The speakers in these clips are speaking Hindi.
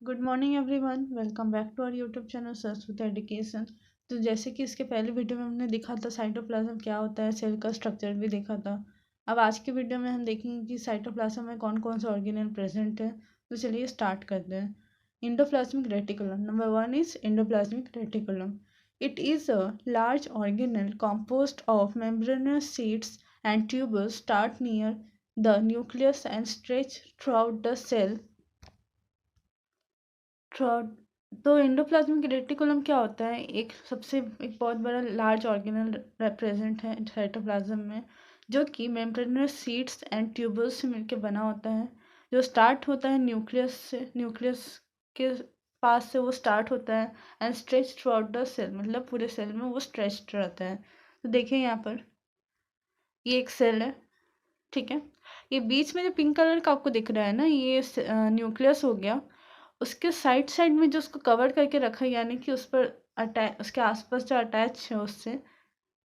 Good morning everyone, welcome back to our YouTube channel Saraswati Education. तो जैसे कि इसके पहले वीडियो में हमने देखा था साइटोप्लाज्म क्या होता है, सेल का स्ट्रक्चर भी देखा था। अब आज के वीडियो में हम देखेंगे कि साइटोप्लाज्म में कौन कौन से ऑर्गेनेल प्रेजेंट है। तो चलिए स्टार्ट करते हैं। Endoplasmic reticulum number one is endoplasmic reticulum. It is a large organelle composed of membranous sheets and tubules start near the nucleus and stretch throughout the cell throat. तो एंडोप्लाज्मिक रेटिकुलम क्या होता है? एक बहुत बड़ा लार्ज ऑर्गेनल रिप्रेजेंट है साइटोप्लाज्म में, जो कि मेम्ब्रेनस शीट्स एंड ट्यूबल्स से मिलकर बना होता है। जो स्टार्ट होता है न्यूक्लियस से, न्यूक्लियस के पास से वो स्टार्ट होता है and stretch throughout the cell, मतलब पूरे सेल में वो स्ट्रेच रहता है। तो देखिए यहाँ पर ये एक सेल है, ठीक है। ये बीच में जो पिंक कलर का आपको दिख रहा है ना, ये न्यूक्लियस हो गया। उसके साइड साइड में जो उसको कवर करके रखा है, यानी कि उस पर अटैच, उसके आसपास जो अटैच है उससे,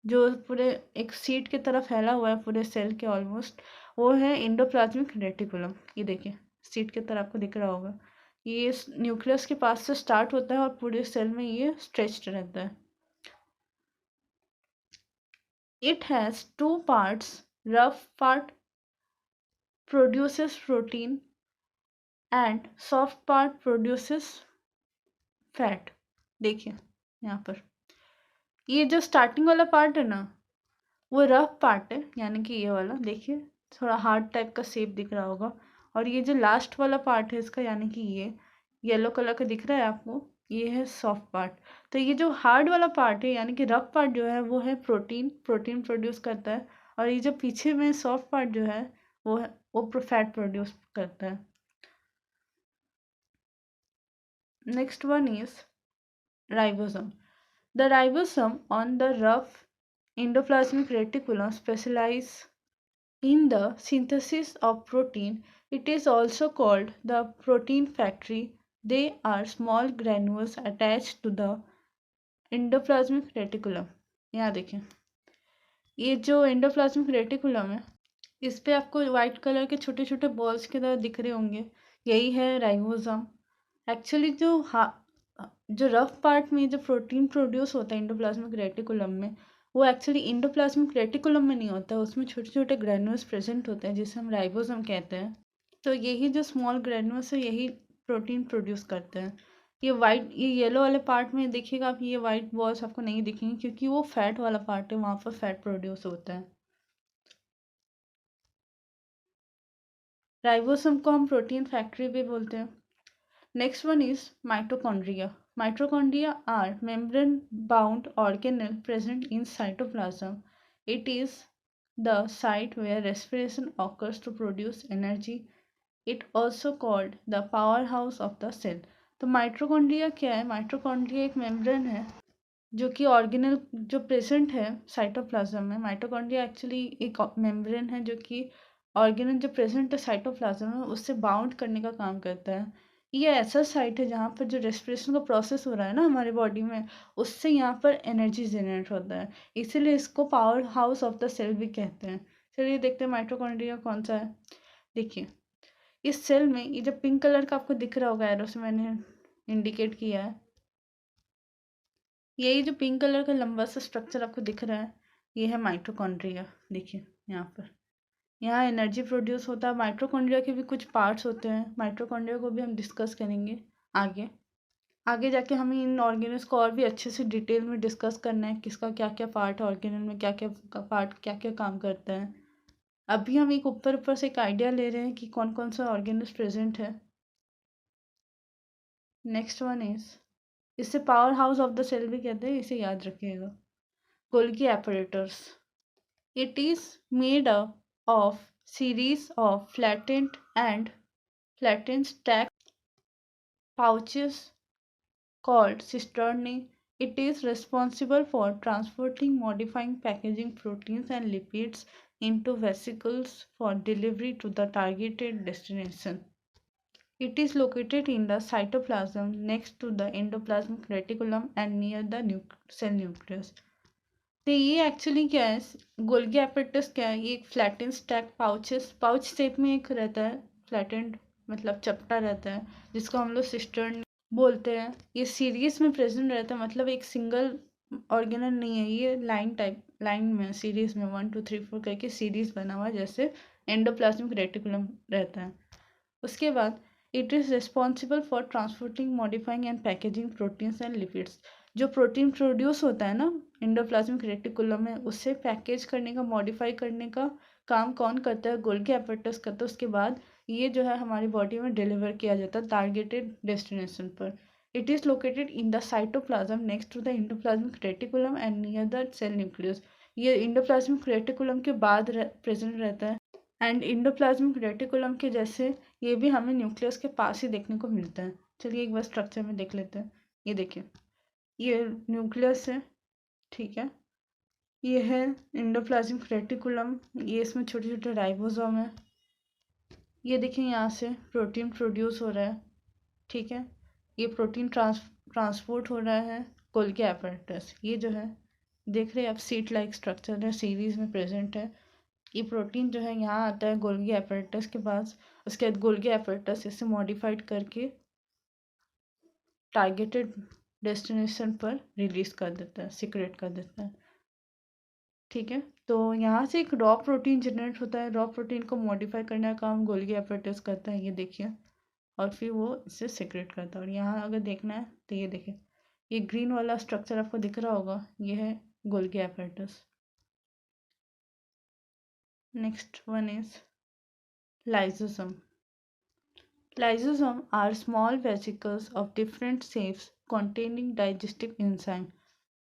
जो पूरे एक सीट की तरह फैला हुआ है पूरे सेल के ऑलमोस्ट, वो है एंडोप्लाज्मिक रेटिकुलम। ये देखिए सीट की तरह आपको दिख रहा होगा। ये न्यूक्लियस के पास से स्टार्ट होता है और पूरे सेल में ये स्ट्रेच्ड रहता है। It has two parts. Rough part produces protein and soft part produces fat. देखिए यहाँ पर ये जो स्टार्टिंग वाला पार्ट है ना, वो रफ पार्ट है, यानी कि ये वाला देखिए थोड़ा हार्ड टाइप का शेप दिख रहा होगा। और ये जो लास्ट वाला पार्ट है इसका, यानी कि ये येलो कलर का दिख रहा है आपको, ये है सॉफ्ट पार्ट। तो ये जो हार्ड वाला पार्ट है, यानी कि रफ पार्ट जो है, वो है प्रोटीन, प्रोटीन प्रोड्यूस करता है। और ये जो पीछे में सॉफ्ट पार्ट जो है, वो फैट प्रोड्यूस करता है। Next one is ribosome. The ribosome on the rough endoplasmic reticulum specializes in the synthesis of protein. It is also called the protein factory. They are small granules attached to the endoplasmic reticulum. यहाँ देखें, ये जो एंडोप्लाज्मिक रेटिकुलम है, इस पे आपको व्हाइट कलर के छोटे छोटे बॉल्स की तरह दिख रहे होंगे, यही है राइबोसोम। एक्चुअली जो रफ पार्ट में जो प्रोटीन प्रोड्यूस होता है एंडोप्लाज्मिक रेटिकुलम में, वो एक्चुअली एंडोप्लाज्मिक रेटिकुलम में नहीं होता है, उसमें छोटे छोटे ग्रैन्यूल्स प्रेजेंट होते हैं जिसे हम राइबोसोम कहते हैं। तो यही जो स्मॉल ग्रैन्यूल्स है, यही प्रोटीन प्रोड्यूस करते हैं। ये येलो वाले पार्ट में देखिएगा आप, ये वाइट बॉल्स आपको नहीं दिखेंगे क्योंकि वो फैट वाला पार्ट है, वहाँ पर फैट प्रोड्यूस होता है। राइबोसोम को हम प्रोटीन फैक्ट्री भी बोलते हैं। Next one is mitochondria. Mitochondria are membrane-bound organelle present in cytoplasm. It is the site where respiration occurs to produce energy. It also called the powerhouse of the cell. तो माइटोकॉन्ड्रिया क्या है? माइटोकॉन्ड्रिया एक मेम्ब्रेन है जो कि ऑर्गेनल जो प्रेजेंट है साइटोप्लाज्म में। माइटोकॉन्ड्रिया एक्चुअली एक मेम्ब्रेन है जो कि ऑर्गेनल जो प्रेजेंट है साइटोप्लाज्म में उससे बाउंड करने का काम करता है। ये ऐसा साइट है जहाँ पर जो रेस्पिरेशन का प्रोसेस हो रहा है ना हमारे बॉडी में, उससे यहाँ पर एनर्जी जनरेट होता है, इसीलिए इसको powerhouse of the cell भी कहते हैं। चलिए देखते हैं माइटोकॉन्ड्रिया कौन सा है। देखिए इस सेल में ये जो पिंक कलर का आपको दिख रहा होगा, एरो से मैंने इंडिकेट किया है, यही जो पिंक कलर का लंबा सा स्ट्रक्चर आपको दिख रहा है, ये है माइटोकॉन्ड्रिया। देखिए यहाँ पर, यहाँ एनर्जी प्रोड्यूस होता है। माइटोकॉन्ड्रिया के भी कुछ पार्ट्स होते हैं, माइटोकॉन्ड्रिया को भी हम डिस्कस करेंगे आगे। आगे जाके हमें इन ऑर्गेनल्स को और भी अच्छे से डिटेल में डिस्कस करना है, किसका क्या क्या पार्ट है ऑर्गेनल में, क्या क्या पार्ट क्या क्या काम करता है। अभी हम एक ऊपर ऊपर से एक आइडिया ले रहे हैं कि कौन कौन सा ऑर्गेनल्स प्रेजेंट है। नेक्स्ट वन इज, इसे powerhouse of the cell भी कहते हैं, इसे याद रखिएगा। Golgi apparatus. It is made up of series of flattened stack pouches called cisternae. It is responsible for transporting, modifying, packaging proteins and lipids into vesicles for delivery to the targeted destination. It is located in the cytoplasm next to the endoplasmic reticulum and near the cell nucleus. तो ये एक्चुअली क्या है, गोल्गी एपेटस क्या है? ये एक फ्लैटेंड स्टैक पाउच शेप में एक रहता है, फ्लैटेंड मतलब चपटा रहता है, जिसको हम लोग सिस्टर्न बोलते हैं। ये सीरीज में प्रेजेंट रहता है, मतलब एक सिंगल ऑर्गेनल नहीं है, ये लाइन में सीरीज में 1 2 3 4 करके सीरीज बना हुआ है, जैसे एंडोप्लाज्मिक रेटिकुलम रहता है। उसके बाद it is responsible for transporting, modifying and packaging proteins and lipids. जो प्रोटीन प्रोड्यूस होता है ना एंडोप्लाज्मिक रेटिकुलम में, उससे पैकेज करने का, मॉडिफाई करने का काम कौन करता है? गोल्गी एपेटाइटिस करता है। उसके बाद ये जो है हमारी बॉडी में डिलीवर किया जाता है टारगेटेड डेस्टिनेशन पर। It is located in the cytoplasm next to the endoplasmic reticulum and near the cell nucleus. ये एंडोप्लाज्मिक रेटिकुलम के बाद प्रेजेंट रहता है। एंड एंडोप्लाज्मिक रेटिकुलम के जैसे ये भी हमें न्यूक्लियस के पास ही देखने को मिलता है। चलिए एक बार स्ट्रक्चर में देख लेते हैं। ये देखिए, ये न्यूक्लियस है, ठीक है। ये है एंडोप्लाज्मिक रेटिकुलम, ये इसमें छोटे छोटे राइबोसोम है। ये देखिए यहाँ से प्रोटीन प्रोड्यूस हो रहा है, ठीक है। ये प्रोटीन ट्रांसपोर्ट हो रहा है गोल्गी एपेरेटस। ये जो है देख रहे हैं आप, सीट लाइक स्ट्रक्चर है, सीरीज में प्रेजेंट है। ये प्रोटीन जो है यहाँ आता है गोल्गी एपेरेटस के पास। उसके बाद गोल्गी एपेरेटस इसे मॉडिफाइड करके टारगेटेड डेस्टिनेशन पर रिलीज कर देता है, सिक्रेट कर देता है, ठीक है। तो यहाँ से एक रॉ प्रोटीन जनरेट होता है। रॉ प्रोटीन को मॉडिफाई करने का काम गोल्गी एपेरेटस करता है, ये देखिए। और फिर वो इसे सिक्रेट करता है। और यहाँ अगर देखना है तो ये देखिए, ये ग्रीन वाला स्ट्रक्चर आपको दिख रहा होगा, ये है Golgi apparatus. Next one is lysosome. Lysosomes are small vesicles of different shapes containing digestive enzyme।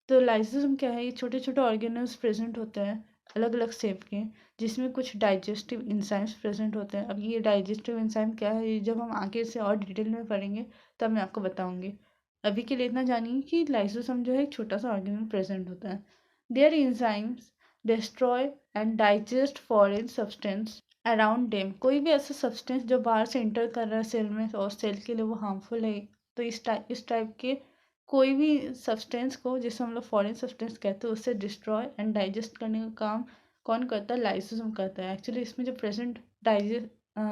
तो लाइसोसोम क्या है? ये छोटे छोटे ऑर्गेनल्स प्रेजेंट होते हैं अलग अलग शेप के, जिसमें कुछ डाइजेस्टिव इंजाइम्स प्रेजेंट होते हैं। अब ये डाइजेस्टिव इंजाइम क्या है, ये जब हम आगे से और डिटेल में पढ़ेंगे तब मैं आपको बताऊंगी। अभी के लिए इतना जानिए कि लाइसोसोम जो है एक छोटा सा ऑर्गेनल प्रेजेंट होता है। Their enzymes destroy and digest foreign substance around them. कोई भी ऐसा सब्सटेंस जो बाहर से इंटर कर रहा है सेल में और सेल के लिए वो हार्मफुल है, तो इस टाइप के कोई भी सब्सटेंस को, जिसे हम लोग फॉरेन सब्सटेंस कहते हैं, उससे डिस्ट्रॉय एंड डाइजेस्ट करने का काम कौन करता है? लाइसोसोम करता है। एक्चुअली इसमें जो प्रेजेंट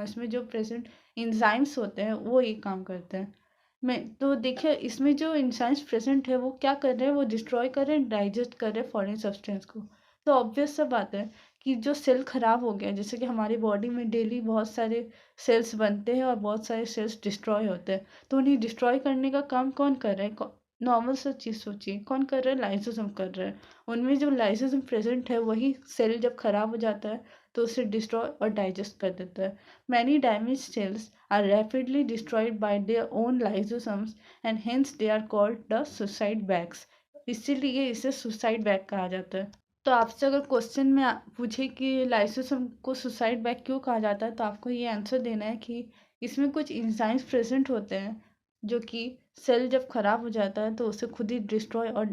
इसमें जो प्रेजेंट इंजाइम्स होते हैं वो ये काम करते हैं। मैं तो देखिए, इसमें जो इंजाइम्स प्रेजेंट है वो क्या कर रहे हैं? वो डिस्ट्रॉय कर रहे हैं, डाइजेस्ट कर रहे हैं फॉरेन सब्सटेंस को। तो ऑब्वियस सा बात है कि जो सेल खराब हो गया, जैसे कि हमारी बॉडी में डेली बहुत सारे सेल्स बनते हैं और बहुत सारे सेल्स डिस्ट्रॉय होते हैं, तो उन्हें डिस्ट्रॉय करने का काम कौन कर रहा है? नॉर्मल सा चीज़ सोचिए, कौन कर रहा है? लाइसोसोम कर रहा है। उनमें जो लाइसोसोम प्रेजेंट है वही सेल जब खराब हो जाता है तो उसे डिस्ट्रॉय और डाइजेस्ट कर देता है। Many damage cells are rapidly destroyed by their own lysosomes and hence they are called the suicide bags. इसीलिए इसे सुसाइड बैग कहा जाता है। तो आपसे अगर क्वेश्चन में पूछे कि लाइसोसोम को सुसाइड बैग क्यों कहा जाता है, तो आपको ये आंसर देना है कि इसमें कुछ इंजाइम्स प्रेजेंट होते हैं जो कि सेल जब खराब हो जाता है तो उसे खुद ही डिस्ट्रॉय और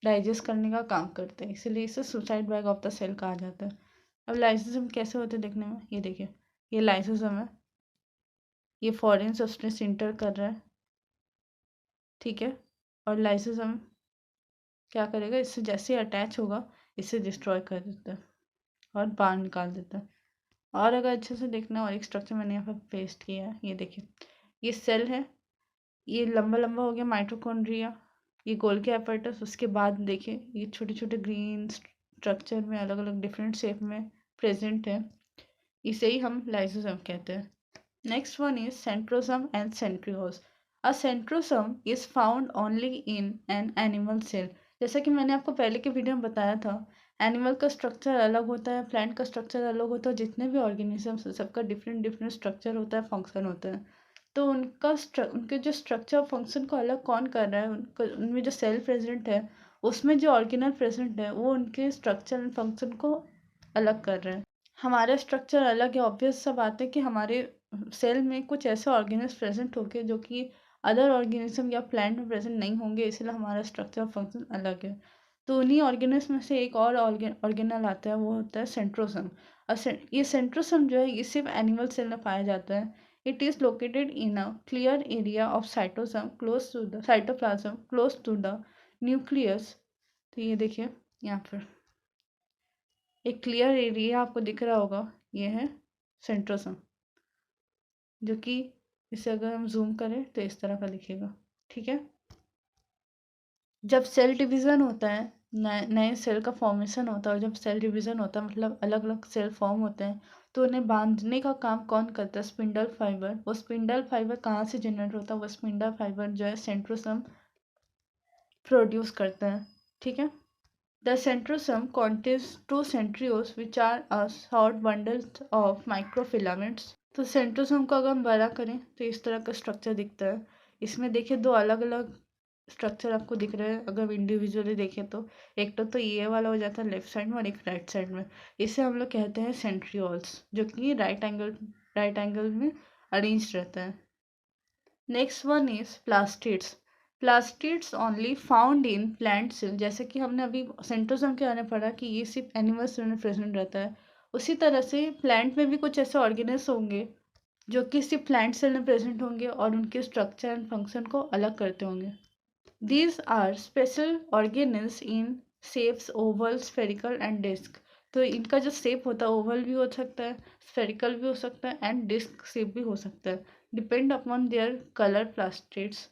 डाइजेस्ट करने का काम करते हैं, इसीलिए इसे suicide bag of the cell कहा जाता है। अब लाइसोसोम कैसे होते हैं देखने में, ये देखिए, ये लाइसोसोम है, ये फॉरेन सब्सटेंस इंटर कर रहा है, ठीक है। और लाइसोसोम क्या करेगा? इससे जैसे अटैच होगा इसे डिस्ट्रॉय कर देता है और बाहर निकाल देता है। और अगर अच्छे से देखना, और एक स्ट्रक्चर मैंने यहाँ पर पेस्ट किया है, ये देखिए, ये सेल है, ये लंबा लंबा हो गया माइटोकॉन्ड्रिया, ये गोल्गी एपेरेटस। उसके बाद देखिए ये छोटे छोटे ग्रीन स्ट्रक्चर में अलग अलग डिफरेंट शेप में प्रेजेंट है, इसे ही हम लाइसोसोम कहते हैं। Next one is centrosome and centrioles. A centrosome is found only in an animal cell. जैसा कि मैंने आपको पहले के वीडियो में बताया था, एनिमल का स्ट्रक्चर अलग होता है, प्लांट का स्ट्रक्चर अलग होता है, जितने भी ऑर्गेनिजम्स हैं सबका डिफरेंट डिफरेंट स्ट्रक्चर होता है, फंक्शन होता है। तो उनके जो स्ट्रक्चर फंक्शन को अलग कौन कर रहा है, उनमें जो सेल प्रेजेंट है उसमें जो ऑर्गेनल प्रेजेंट है वो उनके स्ट्रक्चर एंड फंक्शन को अलग कर रहे हैं। हमारा स्ट्रक्चर अलग है, ऑब्वियस सा बात है कि हमारे सेल में कुछ ऐसे ऑर्गेनिज्म प्रेजेंट होंगे जो कि अदर ऑर्गेनिज्म या प्लांट में प्रेजेंट नहीं होंगे, इसलिए हमारा स्ट्रक्चर फंक्शन अलग है। तो उन्हीं ऑर्गेनिज्म में से एक और ऑर्गेनल आता है, वो होता है सेंट्रोसोम। और ये सेंट्रोसोम जो है ये सिर्फ एनिमल सेल में पाया जाता है। It is located in a clear area of cytosome close to the cytoplasm close to the nucleus. तो ये देखिए यहाँ पर एक क्लियर एरिया आपको दिख रहा होगा, ये है सेंट्रोसोम, जो कि इसे अगर हम जूम करें तो इस तरह का दिखेगा। ठीक है। जब सेल डिवीज़न होता है, नए नए सेल का फॉर्मेशन होता है, और जब सेल डिवीज़न होता है मतलब अलग अलग सेल फॉर्म होते हैं, तो उन्हें बांधने का काम कौन करता है? Spindle fibre. वो स्पिंडल फाइबर कहाँ से जनरेट होता है? वो स्पिंडल फाइबर जो है सेंट्रोसोम प्रोड्यूस करता है। ठीक है। The centrosome contains two centrioles which are a short bundles of microfilaments। तो सेंट्रोसोम को अगर हम बड़ा करें तो इस तरह का स्ट्रक्चर दिखता है। इसमें देखिए दो अलग अलग स्ट्रक्चर आपको दिख रहे हैं अगर इंडिविजुअली देखें तो। एक तो ये वाला हो जाता है लेफ्ट साइड में और एक राइट साइड में। इसे हम लोग कहते हैं सेंट्रियोल्स, जो कि राइट एंगल में अरेंज रहता है। Next one is plastids. Plastids only found in plant cell. जैसे कि हमने अभी सेंट्रोसोम के बारे में पढ़ा कि ये सिर्फ एनिमल सेल में प्रेजेंट रहता है, उसी तरह से प्लांट में भी कुछ ऐसे ऑर्गेनिल्स होंगे जो कि सिर्फ प्लांट सेल में प्रेजेंट होंगे और उनके स्ट्रक्चर एंड फंक्शन को अलग करते होंगे। These are special organelles in shapes oval, spherical and disc। तो इनका जो शेप होता है ओवल भी हो सकता है, स्फेरिकल भी हो सकता है एंड डिस्क शेप भी हो सकता है। Depend upon their colour. Plastids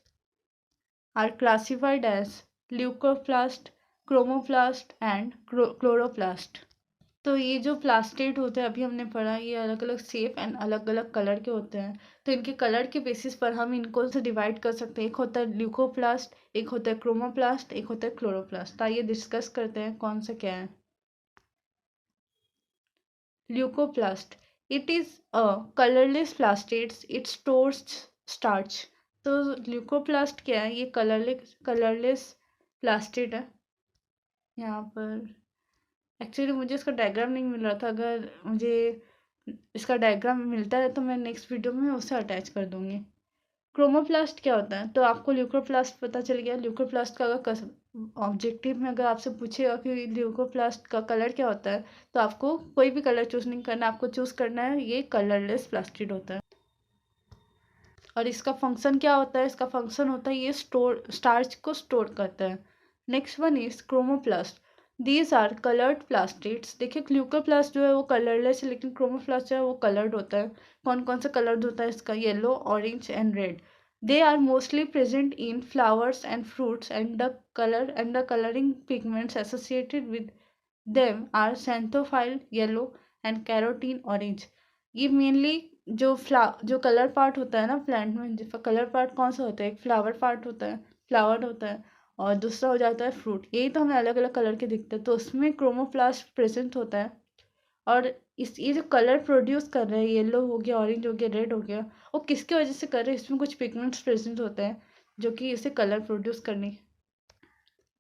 are classified as leucoplast, chromoplast and chloroplast. तो ये जो प्लास्टिड होते हैं अभी हमने पढ़ा, ये अलग अलग शेप एंड अलग अलग कलर के होते हैं। तो इनके कलर के बेसिस पर हम इनको से डिवाइड कर सकते हैं। एक होता है ल्यूकोप्लास्ट, एक होता है क्रोमोप्लास्ट, एक होता है क्लोरोप्लास्ट। तो आइए डिस्कस करते हैं कौन सा क्या है। Leucoplast, it is a colourless plastids, it stores starch. तो ल्यूकोप्लास्ट क्या है? ये कलरलेस प्लास्टिड है। यहाँ पर एक्चुअली मुझे इसका डायग्राम नहीं मिल रहा था। अगर मुझे इसका डायग्राम मिलता है तो मैं नेक्स्ट वीडियो में उसे अटैच कर दूंगी। क्रोमोप्लास्ट क्या होता है? तो आपको ल्यूकोप्लास्ट पता चल गया। ल्यूकोप्लास्ट का अगर ऑब्जेक्टिव में अगर आपसे पूछेगा कि ल्यूकोप्लास्ट का कलर क्या होता है, तो आपको कोई भी कलर चूज नहीं करना, आपको चूज करना है ये कलरलेस प्लास्टिड होता है। और इसका फंक्शन क्या होता है? इसका फंक्शन होता है ये स्टार्च को स्टोर करता है। Next one is chromoplast. These are coloured plastids. देखिए ग्लूकोप्लास्ट जो है वो कलरलेस है, लेकिन क्रोमोप्लास्ट जो है वो कलर्ड होता है। कौन कौन सा कलर्ड होता है इसका? Yellow, orange and red. They are mostly present in flowers and fruits and the colouring pigments associated with them are xanthophyll yellow and carotene orange. ये मेनली जो कलर पार्ट होता है ना प्लांट में, जिसका कलर पार्ट कौन सा होता है? एक फ्लावर पार्ट होता है, फ्लावर होता है, और दूसरा हो जाता है फ्रूट। यही तो हमें अलग अलग कलर के दिखते हैं, तो उसमें क्रोमोप्लास्ट प्रेजेंट होता है। और ये जो कलर प्रोड्यूस कर रहे हैं, येलो हो गया, ऑरेंज हो गया, रेड हो गया, वो किसकी वजह से कर रहे हैं? इसमें कुछ पिगमेंट्स प्रेजेंट होते हैं जो कि इसे कलर प्रोड्यूस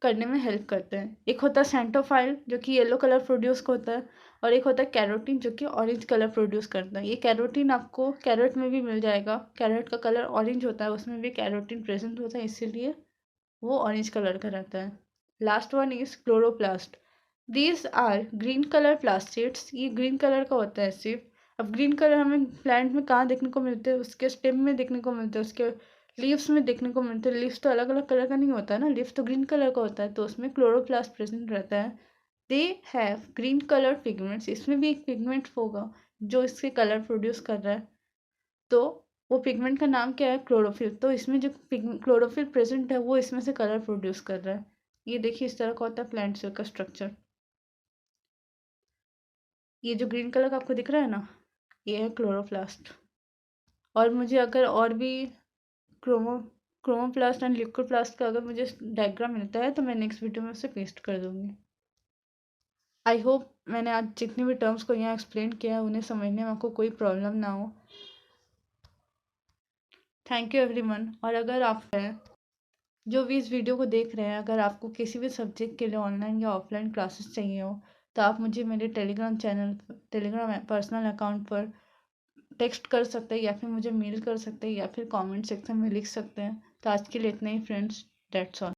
करने में हेल्प करते हैं। एक होता है सेंटोफाइल जो कि येलो कलर प्रोड्यूस होता है, और एक होता है कैरोटीन जो कि ऑरेंज कलर प्रोड्यूस करता है। ये कैरोटीन आपको कैरेट में भी मिल जाएगा। कैरेट का कलर ऑरेंज होता है, उसमें भी कैरोटीन प्रेजेंट होता है, इसीलिए वो ऑरेंज कलर का रहता है। Last one is chloroplast. These are green colour plastids. ये ग्रीन कलर का होता है सिर्फ। अब ग्रीन कलर हमें प्लांट में कहाँ देखने को मिलते हैं? उसके स्टेम में देखने को मिलते हैं, उसके लीव्स में देखने को मिलते हैं। लीव्स तो अलग अलग कलर का नहीं होता है ना, लीव्स तो ग्रीन कलर का होता है, तो उसमें क्लोरोप्लास्ट प्रेजेंट रहता है। They have green colour pigments. इसमें भी एक पिगमेंट होगा जो इसके कलर प्रोड्यूस कर रहा है। तो वो पिगमेंट का नाम क्या है? क्लोरोफिल। तो इसमें जो क्लोरोफिल प्रेजेंट है वो इसमें से कलर प्रोड्यूस कर रहा है। ये देखिए इस तरह का होता है प्लांट सेल का स्ट्रक्चर। ये जो ग्रीन कलर का आपको दिख रहा है ना, ये है क्लोरोप्लास्ट। और मुझे अगर और भी क्रोमो क्रोमोप्लास्ट एंड लिक्विडप्लास्ट का अगर मुझे डायग्राम मिलता है तो मैं नेक्स्ट वीडियो में उसे पेस्ट कर दूंगी। आई होप मैंने आज जितने भी टर्म्स को यहाँ एक्सप्लेन किया है उन्हें समझने में आपको कोई प्रॉब्लम ना हो। Thank you everyone. और अगर आप हैं जो भी इस वीडियो को देख रहे हैं, अगर आपको किसी भी सब्जेक्ट के लिए ऑनलाइन या ऑफलाइन क्लासेस चाहिए हो, तो आप मुझे मेरे टेलीग्राम पर्सनल अकाउंट पर टेक्स्ट कर सकते हैं, या फिर मुझे मेल कर सकते हैं, या फिर कमेंट सेक्शन में लिख सकते हैं। तो आज के लिए इतना ही फ्रेंड्स, दैट्स ऑल।